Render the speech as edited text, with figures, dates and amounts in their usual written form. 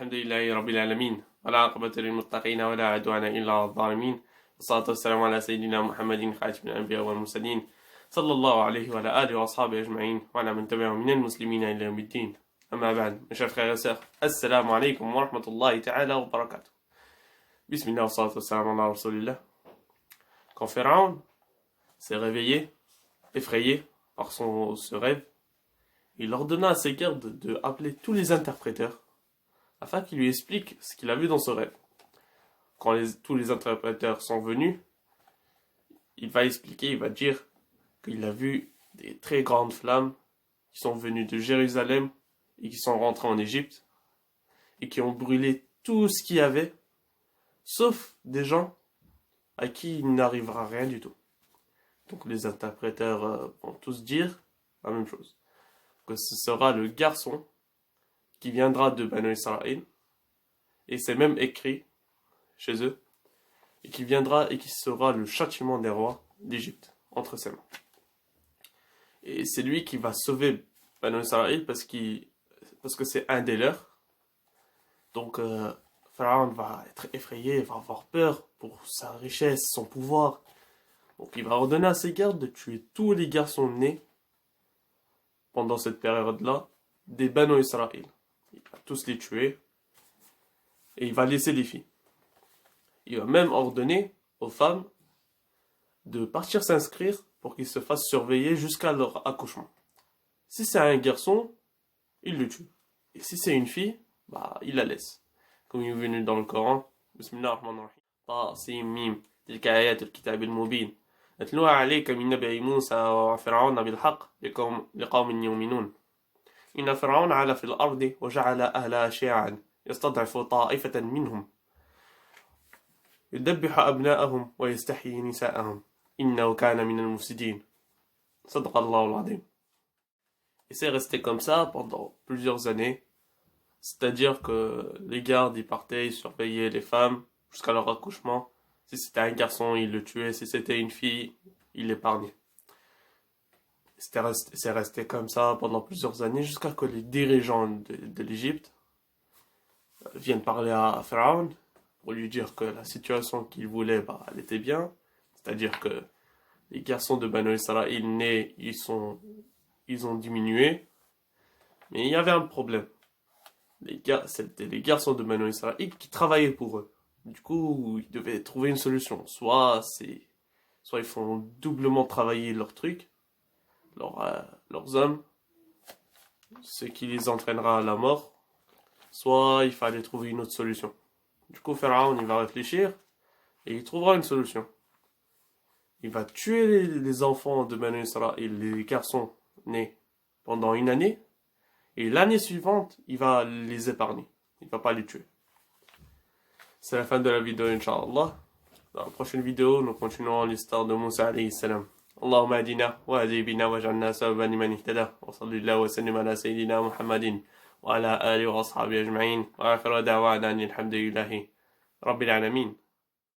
الحمد لله رب العالمين والعاقبة للمتقين ولا عدوان إلا على الظالمين والصلاة والسلام على سيدنا محمد خاتم الأنبياء والمرسلين صلى الله عليه وعلى آله وأصحابه أجمعين وعلى من تبعهم من المسلمين إلى يوم الدين. أما بعد, mes chers frères et sœurs, assalamu alaikum wa rahmatullahi ta'ala wa barakatuh. Bismillah wa salatu wa salam ala rasulillah. Quand Pharaon s'est réveillé, effrayé par ce rêve, il ordonna à ses gardes de appeler tous les interpréteurs afin qu'ils lui expliquent ce qu'il a vu dans ce rêve. Quand tous les interpréteurs sont venus, il va expliquer, il va dire qu'il a vu des très grandes flammes qui sont venues de Jérusalem et qui sont rentrées en Égypte et qui ont brûlé tout ce qu'il y avait, sauf des gens à qui il n'arrivera rien du tout. Donc les interpréteurs vont tous dire la même chose, que ce sera le garçon qui viendra de Banu Israël, et c'est même écrit chez eux, et qui viendra et qui sera le châtiment des rois d'Égypte entre ses mains. Et c'est lui qui va sauver Banu Israël parce que c'est un des leurs. Donc Pharaon va être effrayé, il va avoir peur pour sa richesse, son pouvoir. Donc il va ordonner à ses gardes de tuer tous les garçons nés pendant cette période-là des Banu Israël. Il va tous les tuer et il va laisser les filles. Il va même ordonner aux femmes de partir s'inscrire pour qu'ils se fassent surveiller jusqu'à leur accouchement. Si c'est un garçon, il le tue. Et si c'est une fille, il la laisse. Comme il est venu dans le Coran. Bismillah ar-Rahman ar-Rahim. Tasim mim. تلك آيات الكتاب المبين نتلوها عليك من نبأ موسى وفرعون بالحق لقوم يؤمنون إن فرعون علا في الأرض وجعل أهلها شيعا يستضعف طائفة منهم يذبح أبناءهم ويستحيي نساءهم إنه كان من المفسدين صدق الله العظيم. Et c'est resté comme ça pendant plusieurs années. C'est-à-dire que les gardes y partaient, ils surveillaient les femmes jusqu'à leur accouchement. Si c'était un garçon, ils le tuaient. Si c'était une fille, ils l'épargnaient. C'est resté comme ça pendant plusieurs années jusqu'à ce que les dirigeants de l'Égypte viennent parler à Pharaon pour lui dire que la situation qu'il voulait, elle était bien. C'est-à-dire que les garçons de Banu Israël nés, ils ont diminué. Mais il y avait un problème. C'était les garçons de Banu Israël qui travaillaient pour eux. Du coup, ils devaient trouver une solution. Soit ils font doublement travailler leurs trucs, leurs hommes, ce qui les entraînera à la mort, soit il fallait trouver une autre solution. Du coup, Pharaon, il va réfléchir et il trouvera une solution. Il va tuer les enfants de Banu Israël, les garçons nés pendant une année, et l'année suivante, il va les épargner. Il ne va pas les tuer. C'est la fin de la vidéo, Inch'Allah. Dans la prochaine vidéo, nous continuerons l'histoire de Moussa alayhi salam. اللهم اهدنا واهد بنا واجعلنا سببا لمن اهتدى وصلى الله وسلم على سيدنا محمد وعلى آله وأصحابه أجمعين وآخر دعوانا أن الحمد لله رب العالمين.